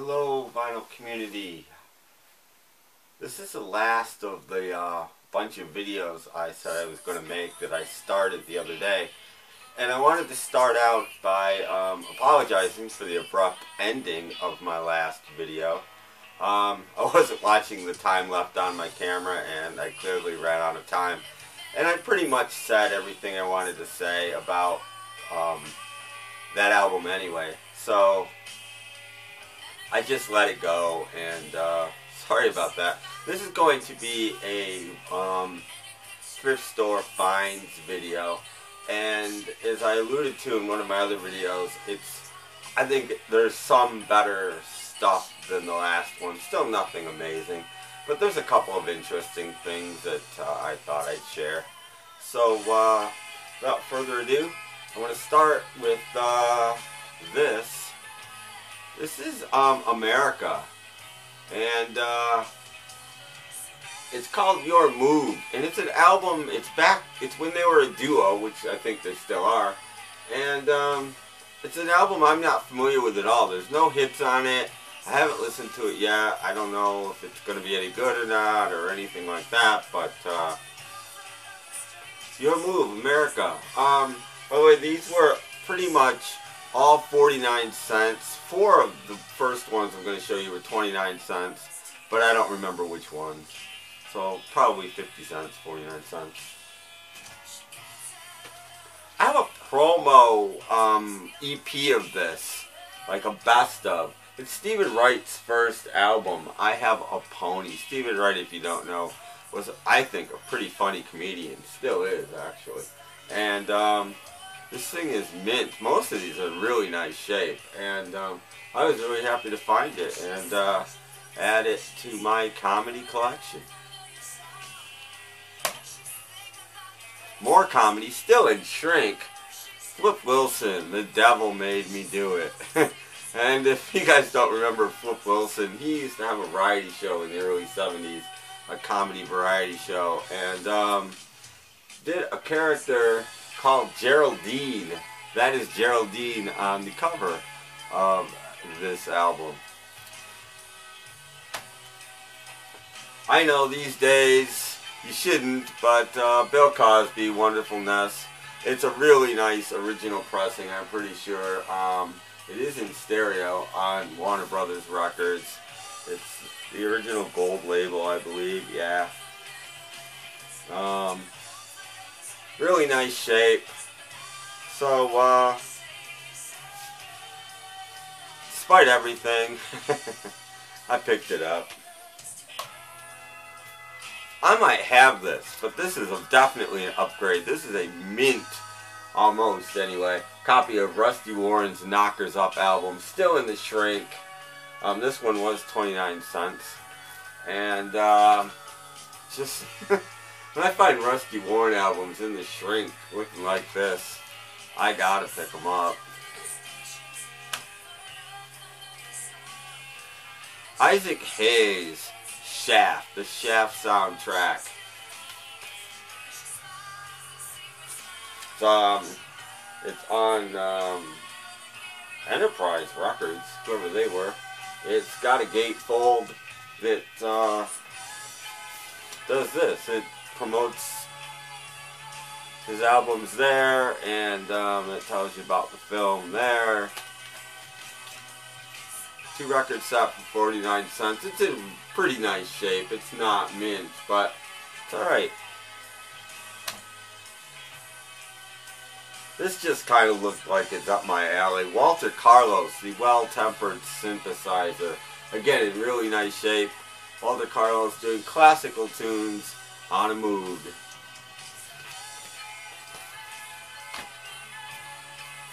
Hello, vinyl community. This is the last of the bunch of videos I said I was going to make that I started the other day. And I wanted to start out by apologizing for the abrupt ending of my last video. I wasn't watching the time left on my camera, and I clearly ran out of time. And I pretty much said everything I wanted to say about that album anyway. So I just let it go, and sorry about that. This is going to be a thrift store finds video, and as I alluded to in one of my other videos, I think there's some better stuff than the last one. Still nothing amazing, but there's a couple of interesting things that I thought I'd share. So without further ado, I want to start with this. This is America, and it's called Your Move, and it's an album. It's when they were a duo, which I think they still are, and it's an album I'm not familiar with at all. There's no hits on it. I haven't listened to it yet. I don't know if it's going to be any good or not or anything like that, but Your Move, America. By the way, these were pretty much all 49 cents. 4 of the first ones I'm going to show you were 29 cents, but I don't remember which ones. So probably 50 cents, 49 cents. I have a promo EP of this, like a best of. It's Stephen Wright's first album, I Have a Pony. Stephen Wright, if you don't know, was, I think, a pretty funny comedian. Still is, actually. And this thing is mint. Most of these are in really nice shape, and I was really happy to find it and add it to my comedy collection. More comedy, still in Shrink. Flip Wilson, The Devil Made Me Do It. And if you guys don't remember Flip Wilson, he used to have a variety show in the early 70s, a comedy variety show, and did a character called Geraldine. That is Geraldine on the cover of this album. I know these days you shouldn't, but Bill Cosby, Wonderfulness. It's a really nice original pressing, I'm pretty sure. It is in stereo on Warner Brothers Records. It's the original gold label, I believe, yeah. Really nice shape. So, despite everything, I picked it up. I might have this, but this is definitely an upgrade. This is a mint, almost anyway, copy of Rusty Warren's Knockers Up album, still in the Shrink. This one was 29 cents. And just when I find Rusty Warren albums in the Shrink looking like this, I gotta pick them up. Isaac Hayes, Shaft, the Shaft soundtrack. It's on Enterprise Records, whoever they were. It's got a gatefold that does this. It promotes his albums there, and it tells you about the film there. 2 record set for 49 cents. It's in pretty nice shape. It's not mint, but it's alright. This just kind of looked like it's up my alley. Walter Carlos, the Well-Tempered Synthesizer. Again, in really nice shape. Walter Carlos doing classical tunes on a mood.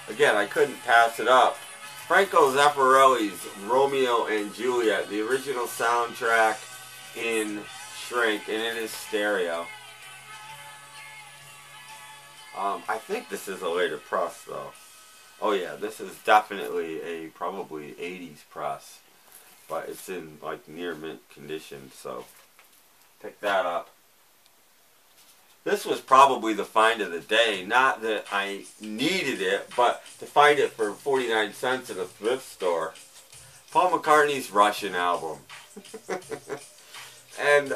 Again, I couldn't pass it up. Franco Zeffirelli's Romeo and Juliet, the original soundtrack in Shrink, and it is stereo. I think this is a later press, though. Oh yeah, this is definitely a probably 80s press, but it's in like near mint condition, so pick that up. This was probably the find of the day. Not that I needed it, but to find it for 49 cents in a thrift store. Paul McCartney's Russian album. And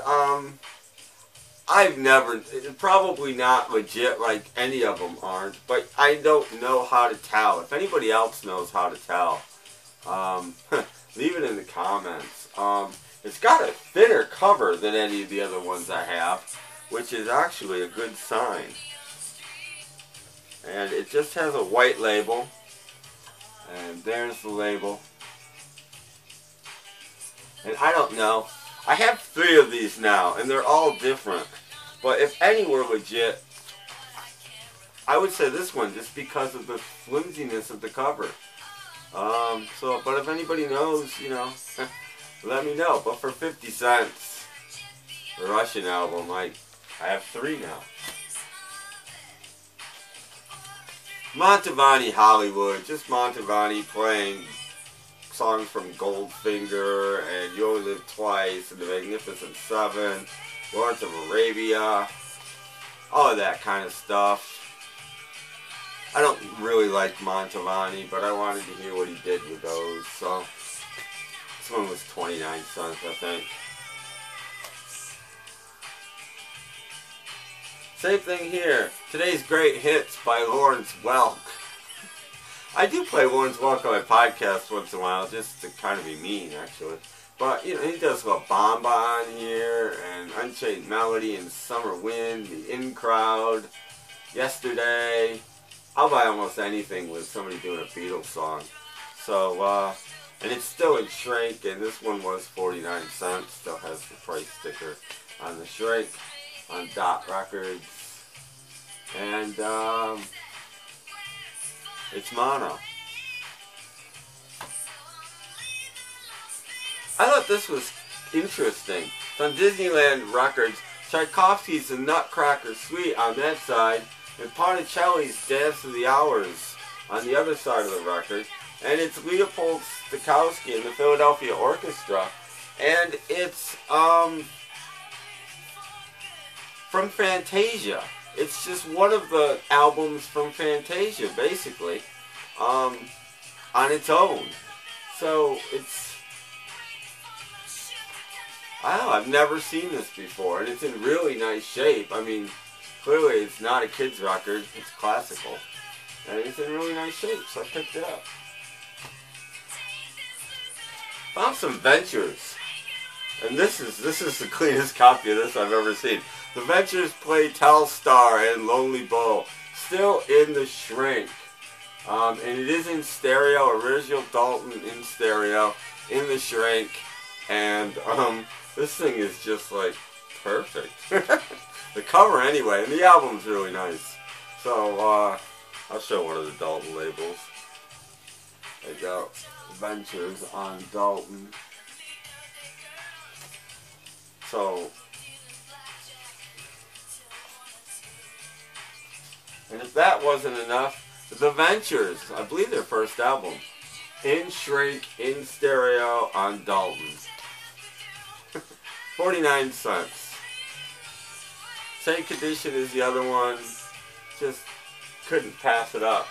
I've never, probably not legit like any of them aren't, but I don't know how to tell. If anybody else knows how to tell, leave it in the comments. It's got a thinner cover than any of the other ones I have, which is actually a good sign. And it just has a white label. And there's the label. And I don't know. I have 3 of these now, and they're all different. But if any were legit, I would say this one, just because of the flimsiness of the cover. But if anybody knows, you know, let me know. But for 50 cents, the Russian album, I have 3 now. Mantovani Hollywood, just Mantovani playing songs from Goldfinger and You Only Live Twice and The Magnificent Seven, Lawrence of Arabia, all of that kind of stuff. I don't really like Mantovani, but I wanted to hear what he did with those, so this one was 29 cents, I think. Same thing here. Today's Great Hits by Lawrence Welk. I do play Lawrence Welk on my podcast once in a while, just to kind of be mean, actually. But, you know, he does La Bamba on here, and Unchained Melody, and Summer Wind, The In Crowd, Yesterday. I'll buy almost anything with somebody doing a Beatles song. So, and it's still in shrink, and this one was 49 cents. Still has the price sticker on the shrink, on Dot Records. And, it's mono. I thought this was interesting. It's on Disneyland Records. Tchaikovsky's The Nutcracker Suite on that side, and Ponticelli's Dance of the Hours on the other side of the record. And it's Leopold Stokowski and the Philadelphia Orchestra. And it's from Fantasia. It's just one of the albums from Fantasia, basically, on its own. So it's, I don't know, I've never seen this before, and it's in really nice shape. I mean, clearly it's not a kid's record, it's classical, and it's in really nice shape, so I picked it up. Found some Ventures, and this is the cleanest copy of this I've ever seen. The Ventures play Telstar and Lonely Bow, still in the shrink, and it is in stereo, original Dalton in stereo, in the shrink, and this thing is just like perfect. The cover anyway, and the album's really nice. So I'll show one of the Dalton labels. There you go, Ventures on Dalton. So, and if that wasn't enough, The Ventures, I believe their first album, in shrink, in stereo, on Dalton. 49 cents. Same condition as the other one, just couldn't pass it up.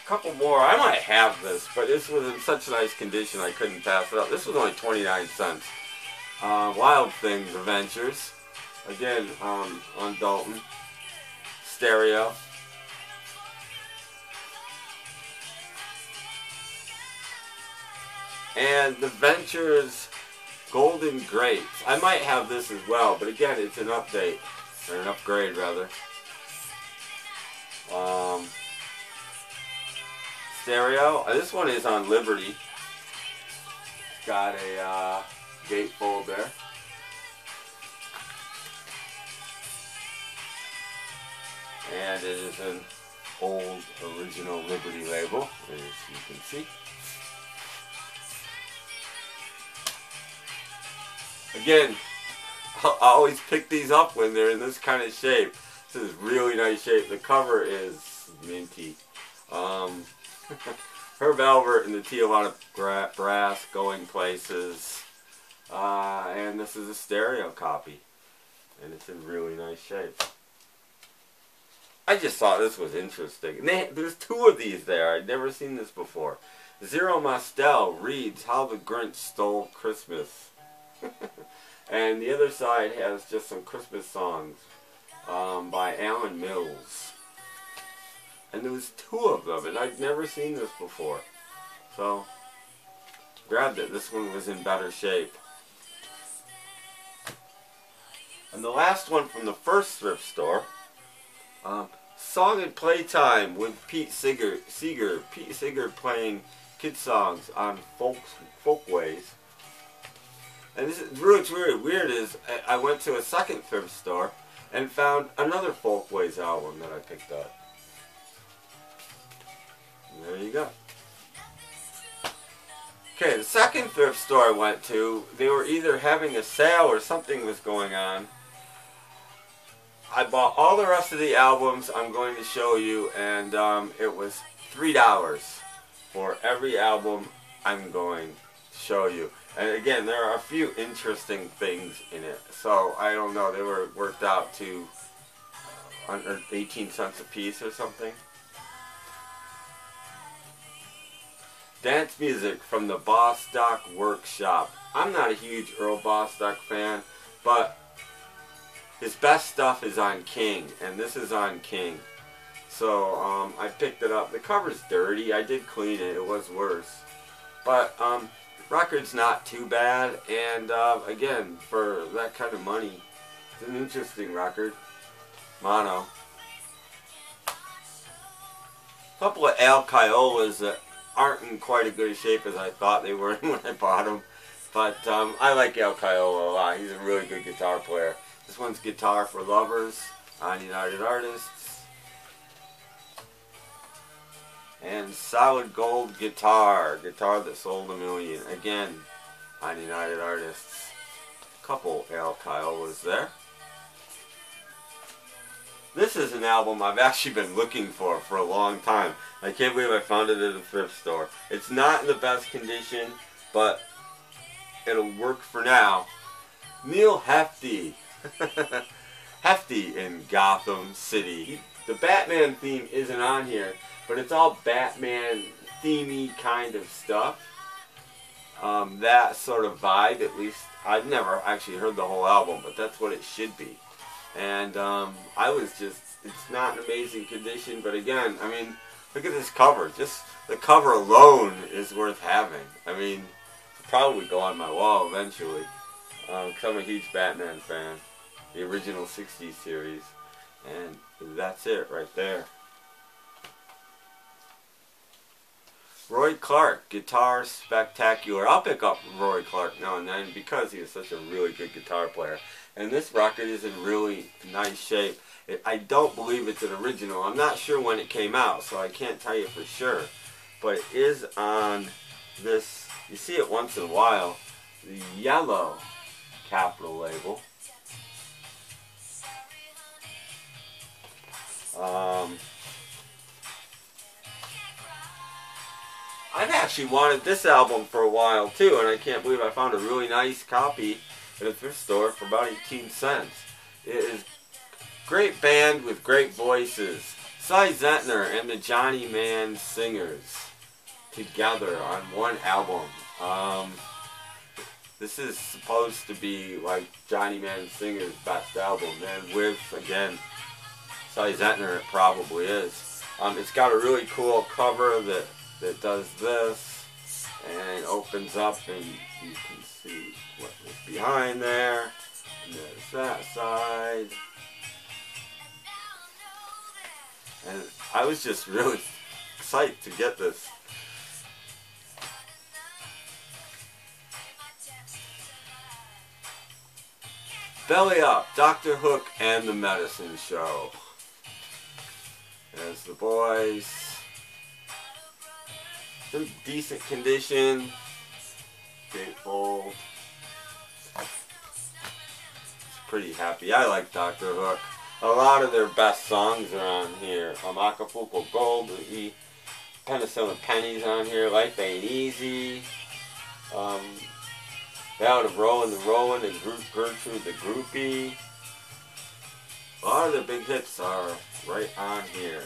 A couple more, I might have this, but this was in such nice condition I couldn't pass it up. This was only 29 cents. Wild Thing, The Ventures, again on Dalton, stereo. And The Ventures Golden Grapes. I might have this as well, but again, it's an update, or an upgrade rather. Stereo. This one is on Liberty. Got a gatefold there. And it is an old original Liberty label, as you can see. Again, I always pick these up when they're in this kind of shape. This is really nice shape. The cover is minty. Herb Alpert and the Tijuana Brass, Going Places. And this is a stereo copy. And it's in really nice shape. I just thought this was interesting. And there's two of these there. I'd never seen this before. Zero Mostel reads How the Grinch Stole Christmas. And the other side has just some Christmas songs by Alan Mills. And there was 2 of them, and I'd never seen this before. So, grabbed it. This one was in better shape. And the last one from the first thrift store, Song and Playtime with Pete Seeger. Pete Seeger playing kid songs on folkways. And this is really weird is I went to a second thrift store and found another folkways album that I picked up. And there you go. Okay, the second thrift store I went to, they were either having a sale or something was going on. I bought all the rest of the albums I'm going to show you, and it was $3 for every album I'm going to show you. And again, there are a few interesting things in it. So, I don't know, they were worked out to under 18 cents a piece or something. Dance music from the Bostock Workshop. I'm not a huge Earl Bostock fan, but his best stuff is on King, and this is on King. So I picked it up. The cover's dirty. I did clean it. It was worse. But the record's not too bad, and again, for that kind of money, it's an interesting record. Mono. A couple of Al Kiolas that aren't in quite as good a shape as I thought they were when I bought them. But I like Al Kiola a lot. He's a really good guitar player. This one's Guitar for Lovers on United Artists. And Solid Gold Guitar. Guitar that sold a million. Again, on United Artists. Couple Al Kiolas there. This is an album I've actually been looking for a long time. I can't believe I found it at a thrift store. It's not in the best condition, but it'll work for now. Neal Hefti. Hefti in Gotham City. The Batman theme isn't on here, but it's all Batman themey kind of stuff. That sort of vibe, at least. I've never actually heard the whole album, but that's what it should be. And I was just, it's not in amazing condition, but again, I mean, look at this cover. Just the cover alone is worth having. I mean, it'll probably go on my wall eventually, because I'm a huge Batman fan. The original 60s series. And that's it right there. Roy Clark, Guitar Spectacular. I'll pick up Roy Clark now and then because he is such a really good guitar player. And this record is in really nice shape. I don't believe it's an original. I'm not sure when it came out, so I can't tell you for sure. But it is on this, you see it once in a while, the yellow Capitol label. I've actually wanted this album for a while too, and I can't believe I found a really nice copy at a thrift store for about 18 cents. It is great band with great voices. Cy Zentner and the Johnny Man Singers together on one album. This is supposed to be like Johnny Man Singer's best album, and with, again, Cy Zentner, it probably is. It's got a really cool cover that does this and opens up, and you can see what was behind there. And there's that side. And I was just really psyched to get this. Belly Up, Dr. Hook and the Medicine Show. There's the boys. In decent condition. Gatefold. Pretty happy. I like Dr. Hook. A lot of their best songs are on here. Acapulco Gold, Penicillin Pennies on here. Life Ain't Easy. Ballad of Rollin' the Rollin' and Gertrude the Groupie. A lot of their big hits are right on here.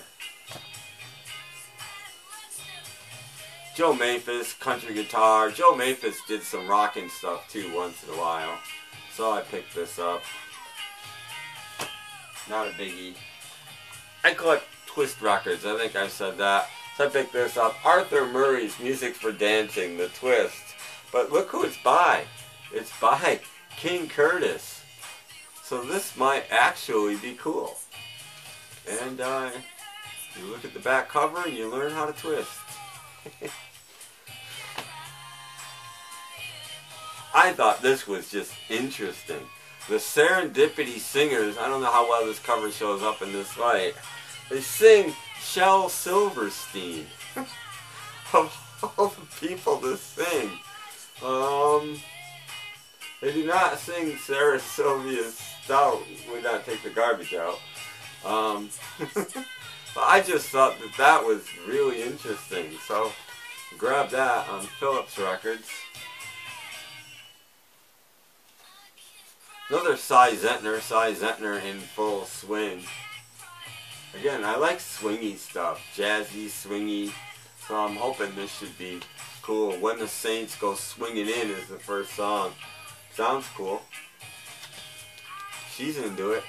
Joe Maphis, country guitar. Joe Maphis did some rocking stuff too once in a while. So I picked this up. Not a biggie. I collect twist records. I think I said that. So I picked this up. Arthur Murray's Music for Dancing, the twist. But look who it's by. It's by King Curtis. So this might actually be cool. And you look at the back cover and you learn how to twist. I thought this was just interesting. The Serendipity Singers, I don't know how well this cover shows up in this light, they sing Shel Silverstein. Of all the people to sing. They do not sing Sarah Sylvia Stout. Would not take the garbage out. But I just thought that that was really interesting. So grab that on Philips Records. Another Cy Zentner in full swing. Again, I like swingy stuff, jazzy, swingy, so I'm hoping this should be cool. When the Saints Go Swinging In is the first song. Sounds cool. She's into it.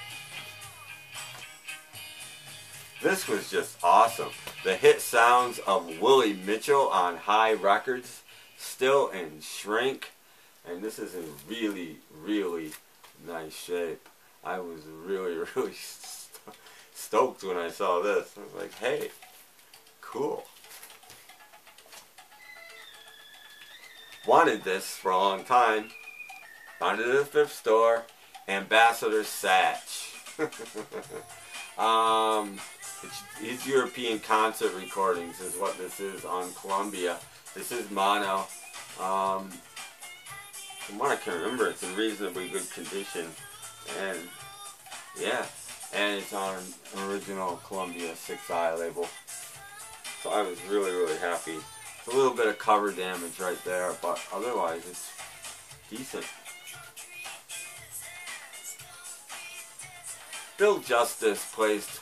This was just awesome. The hit sounds of Willie Mitchell on High Records, Still and Shrink, and this is in really, really nice shape. I was really, really stoked when I saw this. I was like, hey, cool. Wanted this for a long time. Found it at the thrift store. Ambassador Satch. His European concert recordings is what this is on Columbia. This is mono. From what I can remember, it's in reasonably good condition, and yeah, and it's on an original Columbia 6i label. So I was really, really happy. It's a little bit of cover damage right there, but otherwise it's decent. Bill Justice placed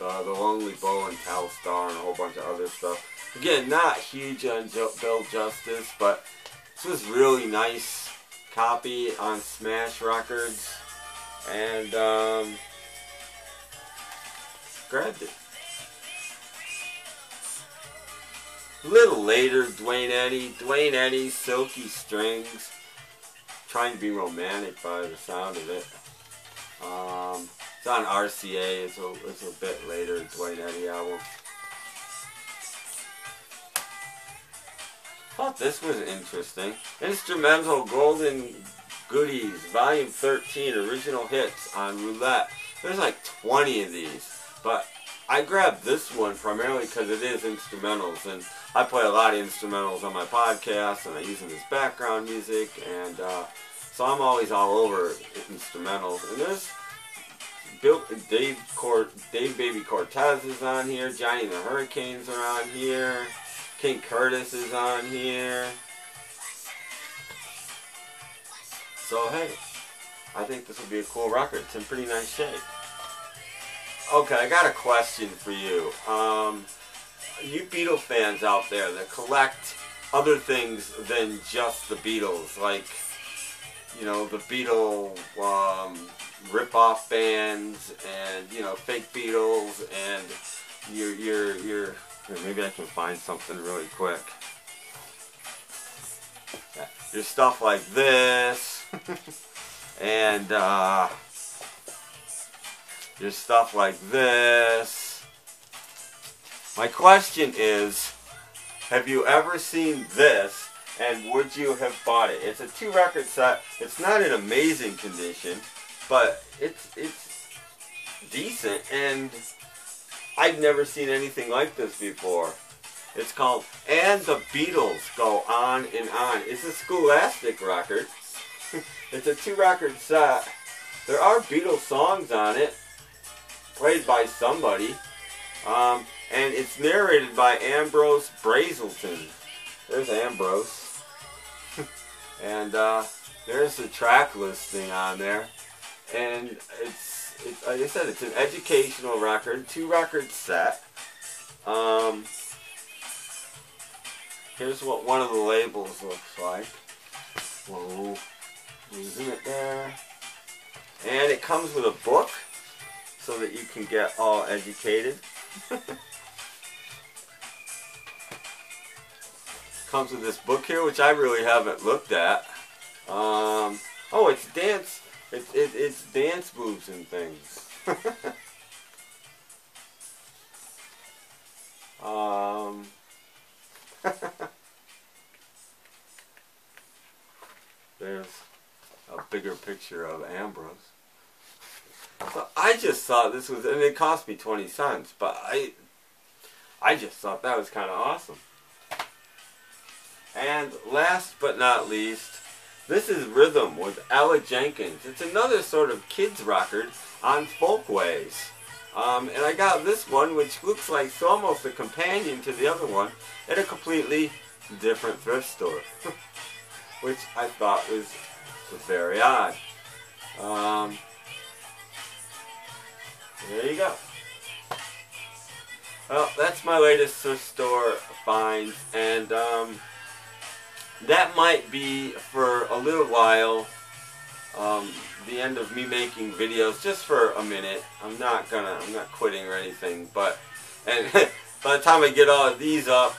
the Lonely Bow and Telstar and a whole bunch of other stuff. Again, not huge on Bill Justice, but this was really nice copy on Smash Records, and grabbed it. A little later, Duane Eddy, Silky Strings, trying to be romantic by the sound of it. It's on RCA. It's a bit later, Duane Eddy album. Thought this was interesting. Instrumental Golden Goodies, Volume 13, Original Hits on Roulette. There's like 20 of these, but I grabbed this one primarily because it is instrumentals, and I play a lot of instrumentals on my podcast, and I use them as background music, and so I'm always all over instrumentals. And there's Dave Baby Cortez is on here, Johnny and the Hurricanes are on here. King Curtis is on here. So hey, I think this will be a cool record. It's in pretty nice shape. Okay, I got a question for you. You Beatle fans out there that collect other things than just the Beatles, like, you know, the Beatle rip-off bands and, you know, fake Beatles, and your maybe I can find something really quick. Yeah, there's stuff like this, and there's stuff like this. My question is, have you ever seen this, and would you have bought it? It's a 2-record set. It's not in amazing condition, but it's decent, and I've never seen anything like this before. It's called And the Beatles Go On and On. It's a Scholastic record. It's a 2-record set. There are Beatles songs on it, played by somebody. And it's narrated by Ambrose Brazelton. There's Ambrose. And there's the track listing on there. And it's like I said, it's an educational record, 2-record set. here's what one of the labels looks like. Whoa, losing it there. And it comes with a book so that you can get all educated. Comes with this book here, which I really haven't looked at. Oh, it's dance. It's dance moves and things. There's a bigger picture of Ambrose. So I just thought this was, and it cost me 20 cents, but I just thought that was kind of awesome. And last but not least, this is Rhythm with Ella Jenkins. It's another sort of kids record on Folkways. And I got this one, which looks like it's almost a companion to the other one, at a completely different thrift store, which I thought was very odd. There you go. Well, that's my latest thrift store find, and that might be for a little while the end of me making videos, just for a minute. I'm not quitting or anything, but by the time I get all of these up,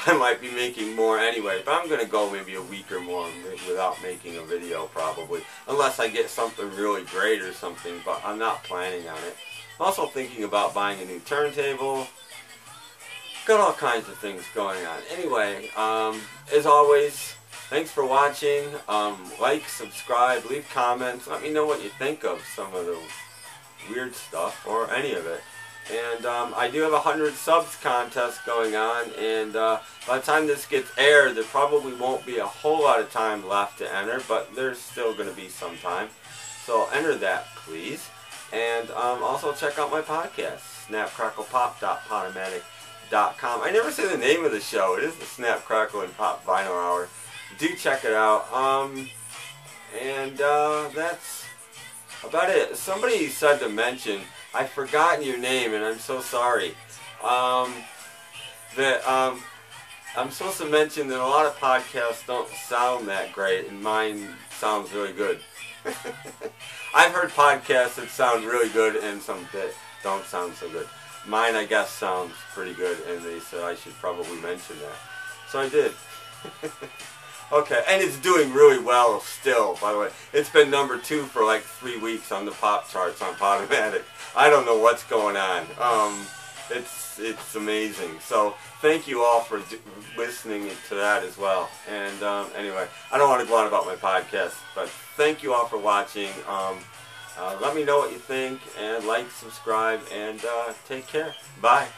I might be making more anyway. But I'm gonna go maybe a week or more without making a video, probably, unless I get something really great or something. But I'm not planning on it. I'm also thinking about buying a new turntable. Got all kinds of things going on. Anyway, as always, thanks for watching. Like, subscribe, leave comments. Let me know what you think of some of the weird stuff or any of it. And I do have a 100 subs contest going on. And by the time this gets aired, there probably won't be a whole lot of time left to enter. But there's still going to be some time. So enter that, please. And also check out my podcast, snapcracklepop.podomatic.com. I never say the name of the show. It is the Snap, Crackle, and Pop Vinyl Hour. Do check it out. That's about it. Somebody said to mention, I've forgotten your name, and I'm so sorry. I'm supposed to mention that a lot of podcasts don't sound that great, and mine sounds really good. I've heard podcasts that sound really good and some that don't sound so good. Mine, I guess, sounds pretty good, and they said I should probably mention that. So I did. Okay, and it's doing really well still, by the way. It's been #2 for like 3 weeks on the pop charts on Podomatic. I don't know what's going on. It's amazing. So thank you all for listening to that as well. And anyway, I don't want to go on about my podcast, but thank you all for watching. Let me know what you think, and like, subscribe, and take care. Bye.